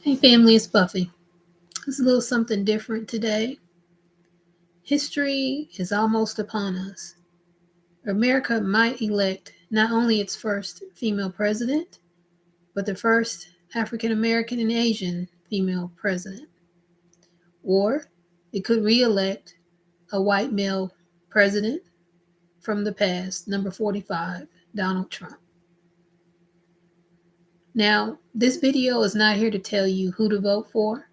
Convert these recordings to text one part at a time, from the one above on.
Hey family, it's Buffy. It's a little something different today. History is almost upon us. America might elect not only its first female president, but the first African American and Asian female president. Or it could re elect a white male president from the past, number 45, Donald Trump. Now, this video is not here to tell you who to vote for.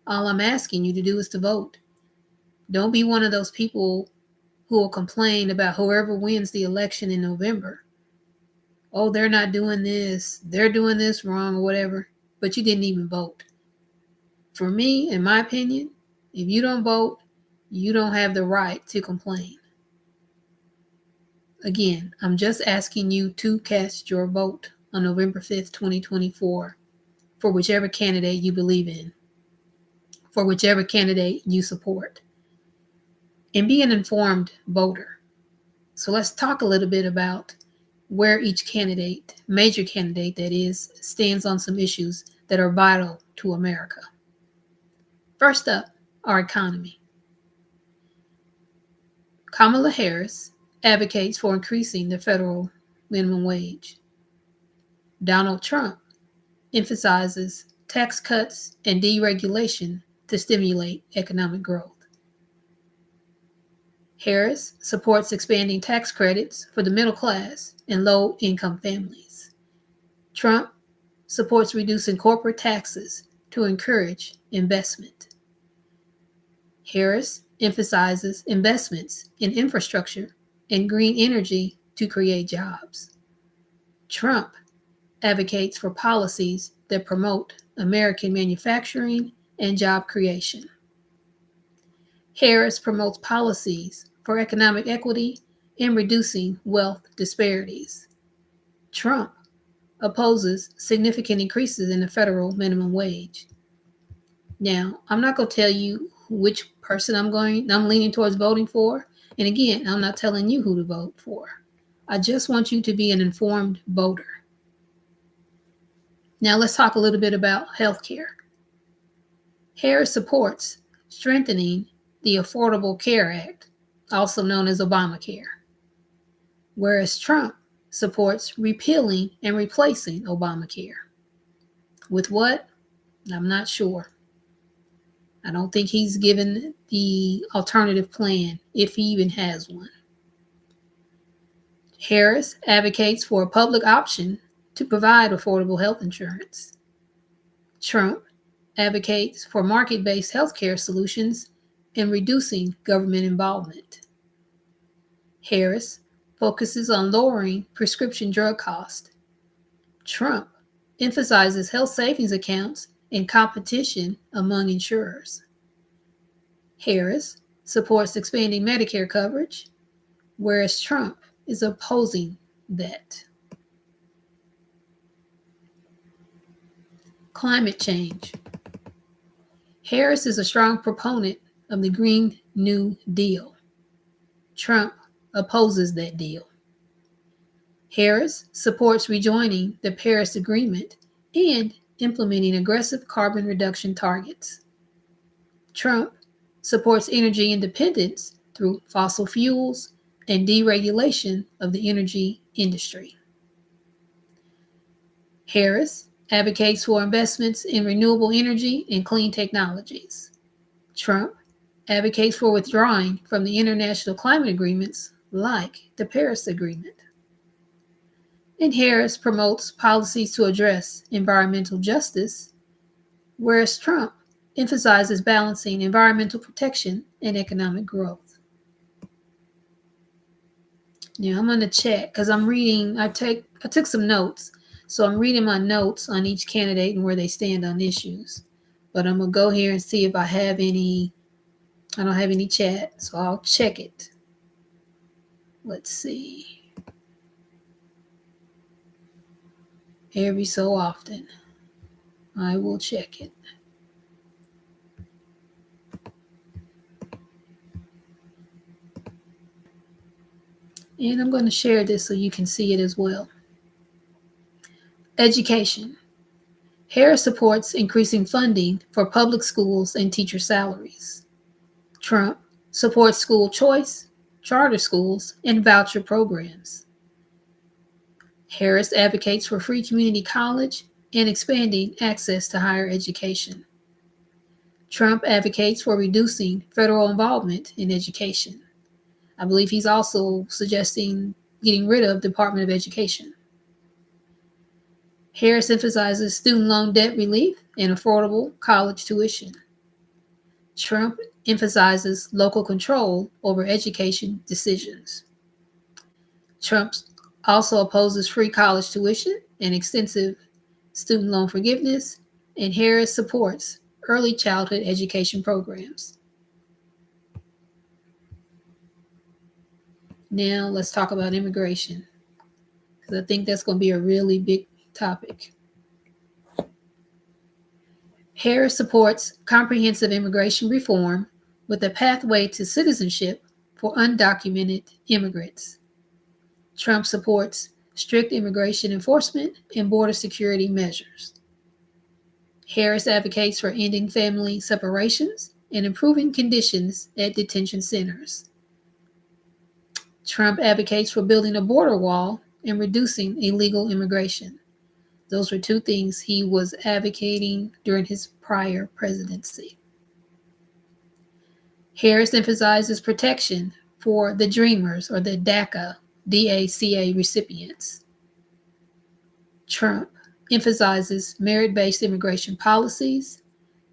All I'm asking you to do is to vote. Don't be one of those people who will complain about whoever wins the election in November. Oh, they're not doing this, they're doing this wrong, or whatever, but you didn't even vote. For me, in my opinion, if you don't vote, you don't have the right to complain. Again, I'm just asking you to cast your vote on November 5th, 2024, for whichever candidate you believe in, for whichever candidate you support, and be an informed voter. So let's talk a little bit about where each candidate, major candidate that is, stands on some issues that are vital to America. First up, our economy. Kamala Harris advocates for increasing the federal minimum wage. Donald Trump emphasizes tax cuts and deregulation to stimulate economic growth. Harris supports expanding tax credits for the middle class and low-income families. Trump supports reducing corporate taxes to encourage investment. Harris emphasizes investments in infrastructure and green energy to create jobs. Trump advocates for policies that promote American manufacturing and job creation. Harris promotes policies for economic equity and reducing wealth disparities. Trump opposes significant increases in the federal minimum wage. Now, I'm not going to tell you which person I'm leaning towards voting for. And again, I'm not telling you who to vote for. I just want you to be an informed voter. Now, let's talk a little bit about healthcare. Harris supports strengthening the Affordable Care Act, also known as Obamacare, whereas Trump supports repealing and replacing Obamacare. With what? I'm not sure. I don't think he's given the alternative plan, if he even has one. Harris advocates for a public option to provide affordable health insurance. Trump advocates for market-based healthcare solutions and reducing government involvement. Harris focuses on lowering prescription drug costs. Trump emphasizes health savings accounts and competition among insurers. Harris supports expanding Medicare coverage, whereas Trump is opposing that. Climate change. Harris is a strong proponent of the Green New Deal. Trump opposes that deal. Harris supports rejoining the Paris Agreement and implementing aggressive carbon reduction targets. Trump supports energy independence through fossil fuels and deregulation of the energy industry. Harris advocates for investments in renewable energy and clean technologies. Trump advocates for withdrawing from the international climate agreements like the Paris Agreement. And Harris promotes policies to address environmental justice, whereas Trump emphasizes balancing environmental protection and economic growth. Now I'm going to check because I'm reading, I took some notes. So I'm reading my notes on each candidate and where they stand on issues. But I'm going to go here and see if I have any, I don't have any chat, so I'll check it. Let's see. Every so often, I will check it. And I'm going to share this so you can see it as well. Education. Harris supports increasing funding for public schools and teacher salaries. Trump supports school choice, charter schools, and voucher programs. Harris advocates for free community college and expanding access to higher education. Trump advocates for reducing federal involvement in education. I believe he's also suggesting getting rid of Department of Education. Harris emphasizes student loan debt relief and affordable college tuition. Trump emphasizes local control over education decisions. Trump also opposes free college tuition and extensive student loan forgiveness, and Harris supports early childhood education programs. Now let's talk about immigration, because I think that's going to be a really big topic. Harris supports comprehensive immigration reform with a pathway to citizenship for undocumented immigrants. Trump supports strict immigration enforcement and border security measures. Harris advocates for ending family separations and improving conditions at detention centers. Trump advocates for building a border wall and reducing illegal immigration. Those were two things he was advocating during his prior presidency. Harris emphasizes protection for the Dreamers or the DACA recipients. Trump emphasizes merit-based immigration policies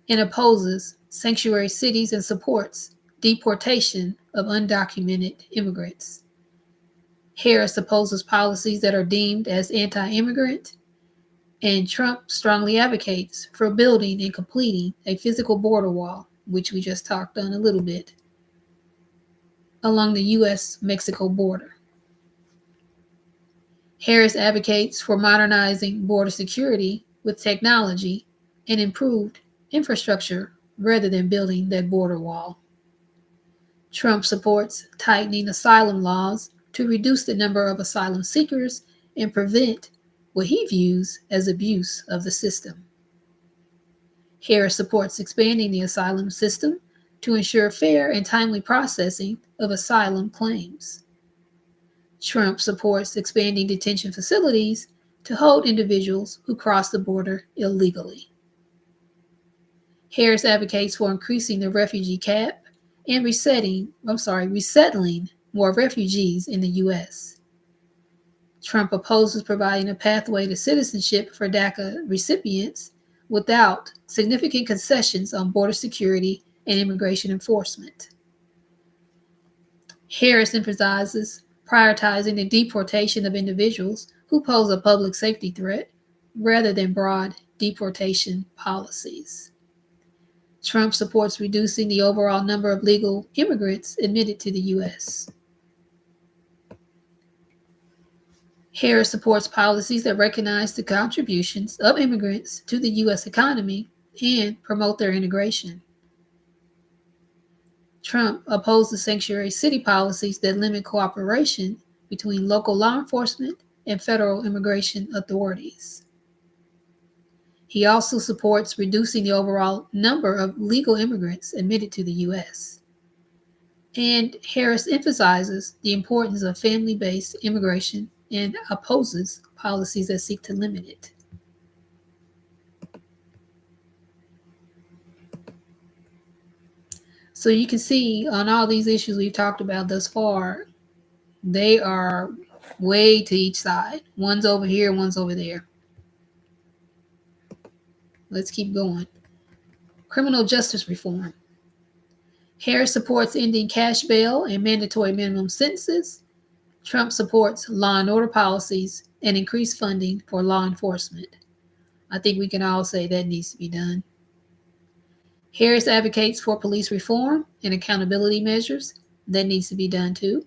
and opposes sanctuary cities and supports deportation of undocumented immigrants. Harris opposes policies that are deemed as anti-immigrant, and Trump strongly advocates for building and completing a physical border wall, which we just talked on a little bit, along the U.S.-Mexico border. Harris advocates for modernizing border security with technology and improved infrastructure rather than building that border wall. Trump supports tightening asylum laws to reduce the number of asylum seekers and prevent what he views as abuse of the system. Harris supports expanding the asylum system to ensure fair and timely processing of asylum claims. Trump supports expanding detention facilities to hold individuals who cross the border illegally. Harris advocates for increasing the refugee cap and resettling more refugees in the U.S. Trump opposes providing a pathway to citizenship for DACA recipients without significant concessions on border security and immigration enforcement. Harris emphasizes prioritizing the deportation of individuals who pose a public safety threat rather than broad deportation policies. Trump supports reducing the overall number of legal immigrants admitted to the U.S. Harris supports policies that recognize the contributions of immigrants to the U.S. economy and promote their integration. Trump opposes sanctuary city policies that limit cooperation between local law enforcement and federal immigration authorities. He also supports reducing the overall number of legal immigrants admitted to the U.S. And Harris emphasizes the importance of family-based immigration and opposes policies that seek to limit it. So you can see on all these issues we've talked about thus far, they are way to each side. One's over here, one's over there. Let's keep going. Criminal justice reform. Harris supports ending cash bail and mandatory minimum sentences. Trump supports law and order policies and increased funding for law enforcement. I think we can all say that needs to be done. Harris advocates for police reform and accountability measures. That needs to be done too.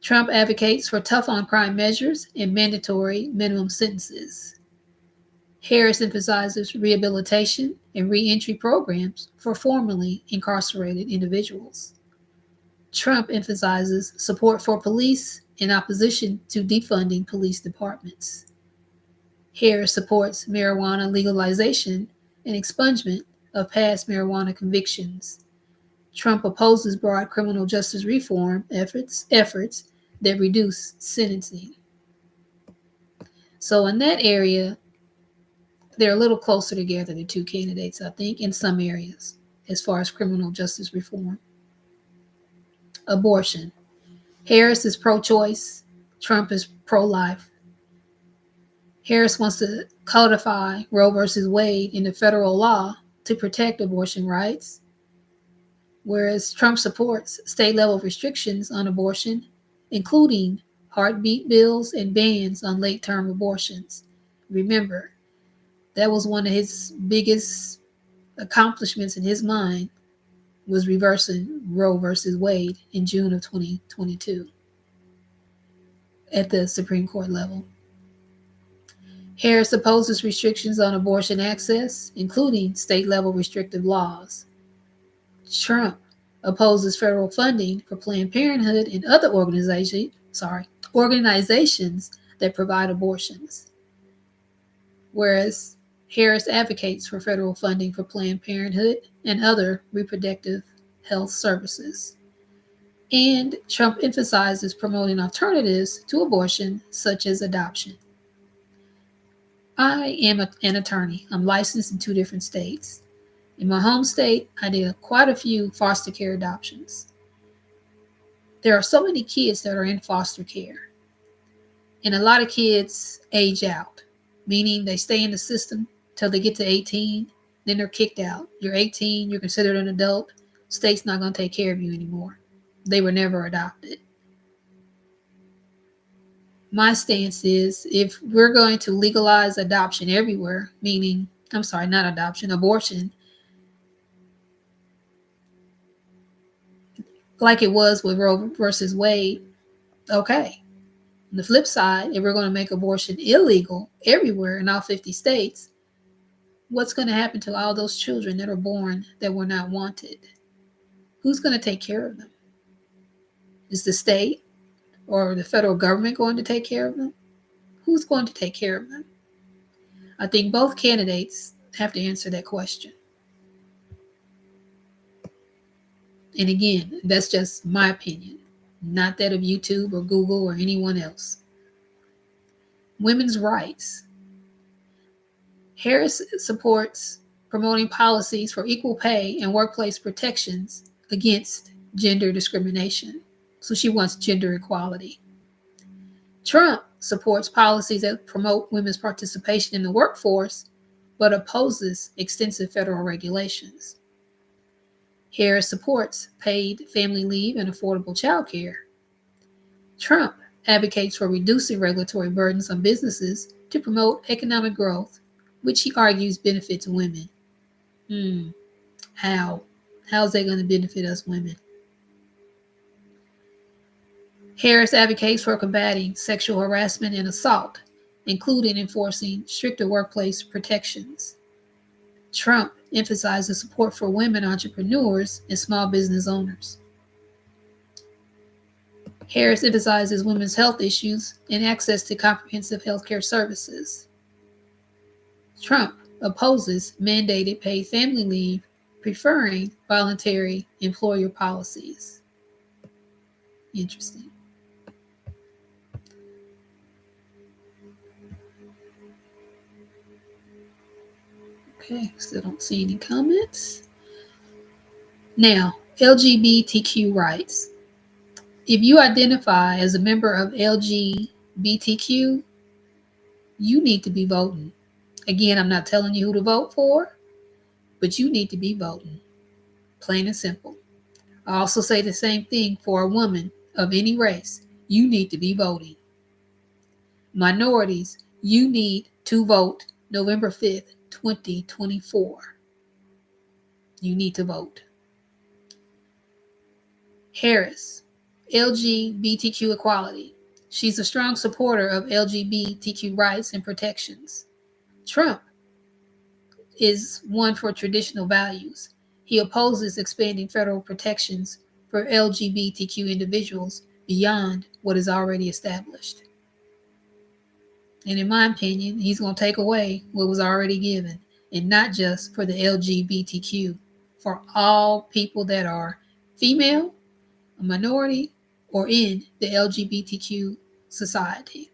Trump advocates for tough on crime measures and mandatory minimum sentences. Harris emphasizes rehabilitation and reentry programs for formerly incarcerated individuals. Trump emphasizes support for police in opposition to defunding police departments. Harris supports marijuana legalization and expungement of past marijuana convictions. Trump opposes broad criminal justice reform efforts that reduce sentencing. So in that area, they're a little closer together, the two candidates, I think, in some areas, as far as criminal justice reform. Abortion. Harris is pro-choice. Trump is pro-life. Harris wants to codify Roe versus Wade into federal law to protect abortion rights, whereas Trump supports state-level restrictions on abortion, including heartbeat bills and bans on late-term abortions. Remember, that was one of his biggest accomplishments in his mind, was reversing Roe versus Wade in June of 2022 at the Supreme Court level. Harris opposes restrictions on abortion access, including state-level restrictive laws. Trump opposes federal funding for Planned Parenthood and other organizations that provide abortions. Whereas Harris advocates for federal funding for Planned Parenthood and other reproductive health services. And Trump emphasizes promoting alternatives to abortion, such as adoption. I am an attorney. I'm licensed in 2 different states. In my home state, I did quite a few foster care adoptions. There are so many kids that are in foster care. And a lot of kids age out, meaning they stay in the system till they get to 18, then they're kicked out. You're 18, you're considered an adult. State's not going to take care of you anymore. They were never adopted. My stance is, if we're going to legalize adoption everywhere, meaning, not adoption, abortion, like it was with Roe versus Wade, okay. On the flip side, if we're going to make abortion illegal everywhere in all 50 states, what's going to happen to all those children that are born that were not wanted? Who's going to take care of them? Is the state or the federal government going to take care of them? Who's going to take care of them? I think both candidates have to answer that question. And again, that's just my opinion, not that of YouTube or Google or anyone else. Women's rights. Harris supports promoting policies for equal pay and workplace protections against gender discrimination. So she wants gender equality. Trump supports policies that promote women's participation in the workforce, but opposes extensive federal regulations. Harris supports paid family leave and affordable child care. Trump advocates for reducing regulatory burdens on businesses to promote economic growth, which he argues benefits women. How? How is that going to benefit us women? Harris advocates for combating sexual harassment and assault, including enforcing stricter workplace protections. Trump emphasizes support for women entrepreneurs and small business owners. Harris emphasizes women's health issues and access to comprehensive health care services. Trump opposes mandated paid family leave, preferring voluntary employer policies. Interesting. Okay, still don't see any comments. Now, LGBTQ rights. If you identify as a member of LGBTQ, you need to be voting. Again, I'm not telling you who to vote for, but you need to be voting. Plain and simple. I also say the same thing for a woman of any race. You need to be voting. Minorities, you need to vote November 5th, 2024. You need to vote. Harris, LGBTQ equality. She's a strong supporter of LGBTQ rights and protections. Trump is one for traditional values. He opposes expanding federal protections for LGBTQ individuals beyond what is already established. And in my opinion, he's going to take away what was already given, and not just for the LGBTQ, for all people that are female, a minority, or in the LGBTQ society.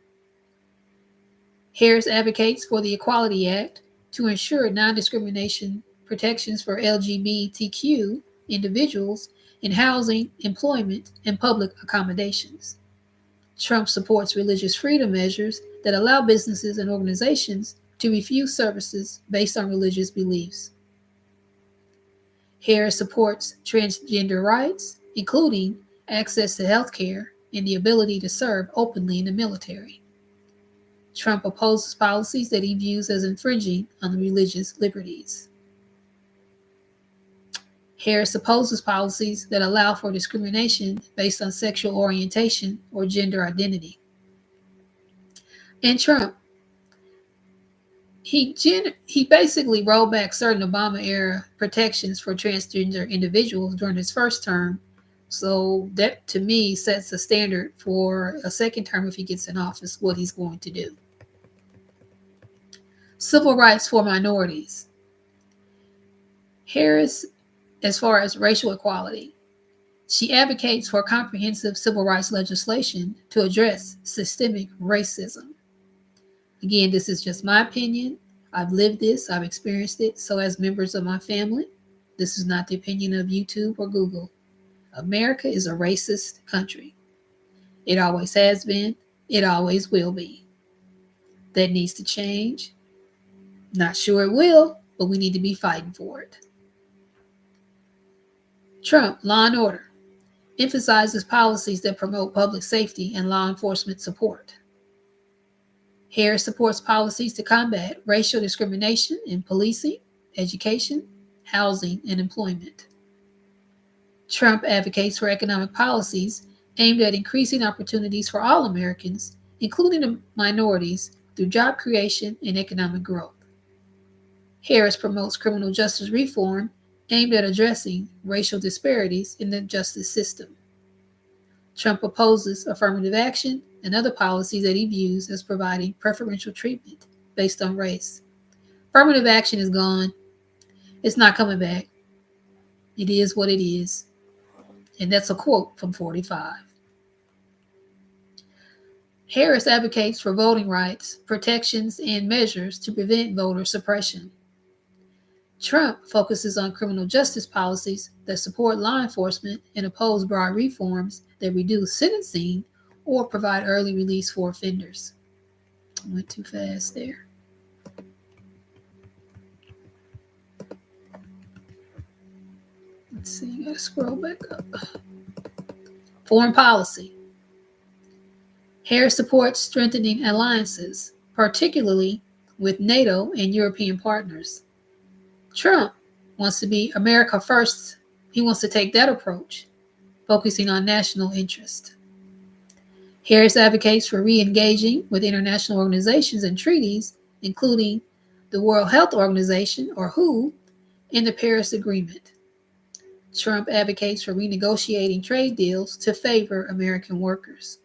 Harris advocates for the Equality Act to ensure non discrimination protections for LGBTQ individuals in housing, employment, and public accommodations. Trump supports religious freedom measures that allow businesses and organizations to refuse services based on religious beliefs. Harris supports transgender rights, including access to health care and the ability to serve openly in the military. Trump opposes policies that he views as infringing on the religious liberties. Harris opposes policies that allow for discrimination based on sexual orientation or gender identity. And Trump, he basically rolled back certain Obama era protections for transgender individuals during his first term. So that to me sets a standard for a second term if he gets in office, what he's going to do. Civil rights for minorities. Harris, as far as racial equality, she advocates for comprehensive civil rights legislation to address systemic racism. Again, this is just my opinion. I've lived this, I've experienced it. So, as members of my family, this is not the opinion of YouTube or Google. America is a racist country. It always has been, it always will be. That needs to change. Not sure it will, but we need to be fighting for it. Trump, law and order, emphasizes policies that promote public safety and law enforcement support. Harris supports policies to combat racial discrimination in policing, education, housing, and employment. Trump advocates for economic policies aimed at increasing opportunities for all Americans, including the minorities, through job creation and economic growth. Harris promotes criminal justice reform aimed at addressing racial disparities in the justice system. Trump opposes affirmative action and other policies that he views as providing preferential treatment based on race. Affirmative action is gone. It's not coming back. It is what it is. And that's a quote from 45. Harris advocates for voting rights, protections, and measures to prevent voter suppression. Trump focuses on criminal justice policies that support law enforcement and oppose broad reforms that reduce sentencing or provide early release for offenders. I went too fast there. Let's see, gotta scroll back up. Foreign policy. Harris supports strengthening alliances, particularly with NATO and European partners. Trump wants to be America first. He wants to take that approach, focusing on national interest. Harris advocates for re-engaging with international organizations and treaties, including the World Health Organization, or WHO, and the Paris Agreement. Trump advocates for renegotiating trade deals to favor American workers.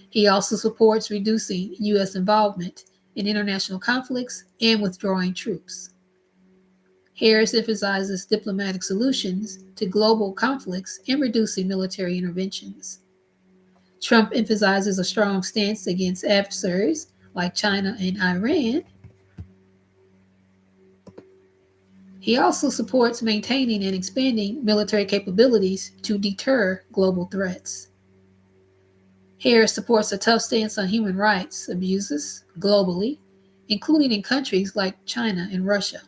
He also supports reducing U.S. involvement in international conflicts and withdrawing troops. Harris emphasizes diplomatic solutions to global conflicts and reducing military interventions. Trump emphasizes a strong stance against adversaries like China and Iran. He also supports maintaining and expanding military capabilities to deter global threats. Harris supports a tough stance on human rights abuses globally, including in countries like China and Russia.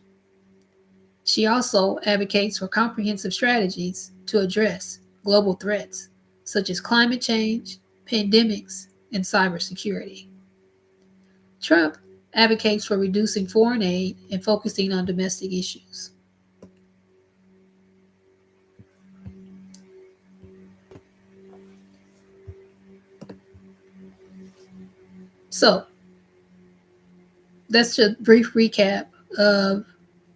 She also advocates for comprehensive strategies to address global threats such as climate change, pandemics, and cybersecurity. Trump advocates for reducing foreign aid and focusing on domestic issues. So, that's just a brief recap of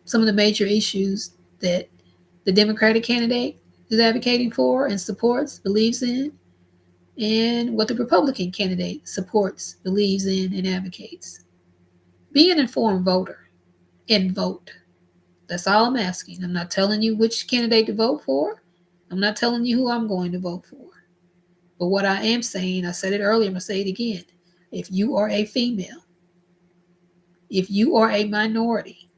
some of the major issues that the Democratic candidate is advocating for and supports, believes in, and what the Republican candidate supports, believes in, and advocates. Be an informed voter and vote. That's all I'm asking. I'm not telling you which candidate to vote for. I'm not telling you who I'm going to vote for. But what I am saying, I said it earlier, I'm going to say it again. If you are a female, if you are a minority,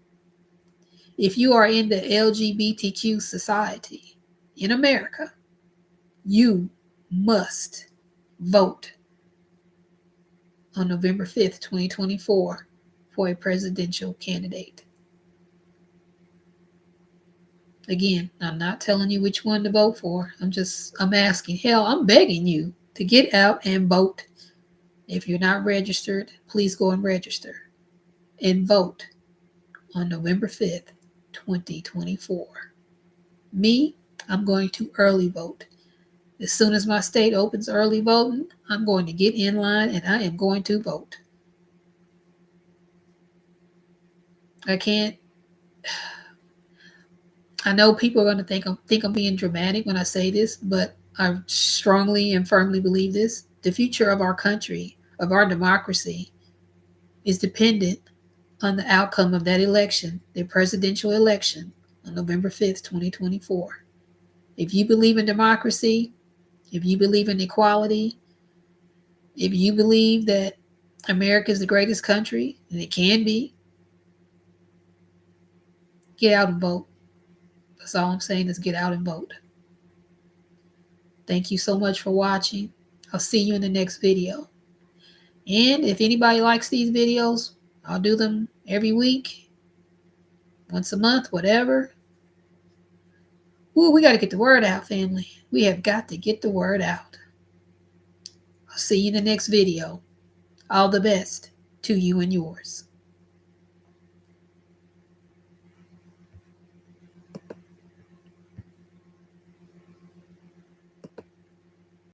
if you are in the LGBTQ society in America, you must vote on November 5th, 2024 for a presidential candidate. Again, I'm not telling you which one to vote for. I'm asking, hell, I'm begging you to get out and vote. If you're not registered, please go and register and vote on November 5th, 2024. Me, I'm going to early vote. As soon as my state opens early voting, I'm going to get in line and I am going to vote. I know people are going to think I'm being dramatic when I say this, but I strongly and firmly believe this. The future of our country, of our democracy, is dependent on the outcome of that election, the presidential election on November 5th, 2024. If you believe in democracy, if you believe in equality, if you believe that America is the greatest country, and it can be, get out and vote. That's all I'm saying is get out and vote. Thank you so much for watching. I'll see you in the next video. And if anybody likes these videos, I'll do them every week, once a month, whatever. Ooh, we got to get the word out, family. We have got to get the word out. I'll see you in the next video. All the best to you and yours.